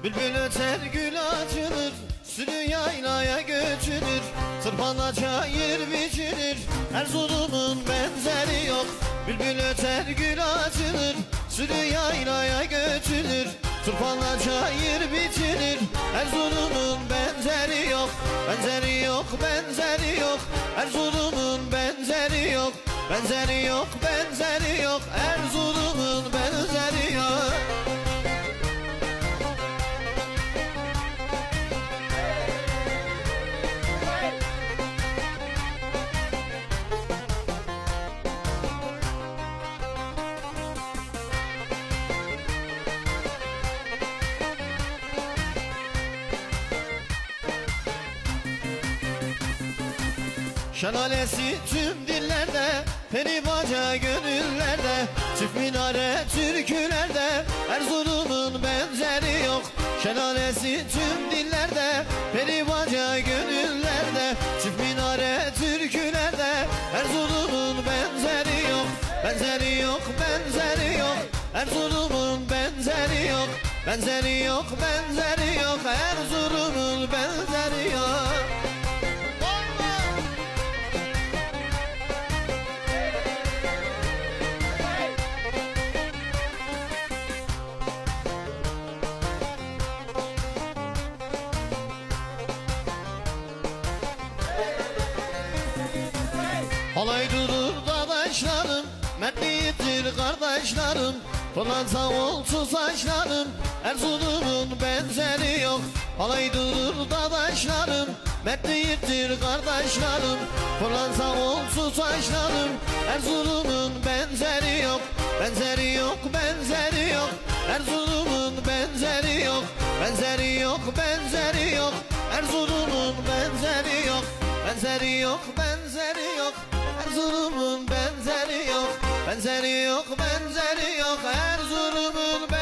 Bülbül öter gül açılır, sürü yaylaya götürür, tırpana çayır biçilir, Erzurum'un benzeri yok. Bülbül öter gül açılır, sürü yaylaya götürür, tırpana çayır biçilir, Erzurum'un benzeri yok. Benzeri yok, benzeri yok, Erzurum'un benzeri yok. Benzeri yok, benzeri yok, Erzurum'un benzeri yok. Şelalesi tüm dillerde, peri baca gönüllerde, çift minare türkülerde, Erzurum'un benzeri yok. Şelalesi tüm dillerde, peri baca gönüllerde, çift minare türkülerde, Erzurum'un benzeri yok. Benzeri yok, benzeri yok, Erzurum'un benzeri yok. Benzeri yok, benzeri yok, Erzurum'un benzeri yok. Halay durur dadaşlarım, mertliğidir kardeşlerim, Pırlanta olsun saçlarım, Erzurum'un benzeri yok. Halay durur dadaşlarım, mertliğidir kardeşlerim, Pırlanta olsun saçlarım, Erzurum'un benzeri yok. Benzeri yok, benzeri yok, Erzurum'un benzeri yok. Benzeri yok, benzeri yok, Erzurum'un benzeri yok. Benzeri yok, benzeri yok, Erzurum'un benzeri yok. Benzeri yok, benzeri yok, Erzurum'un benzeri yok.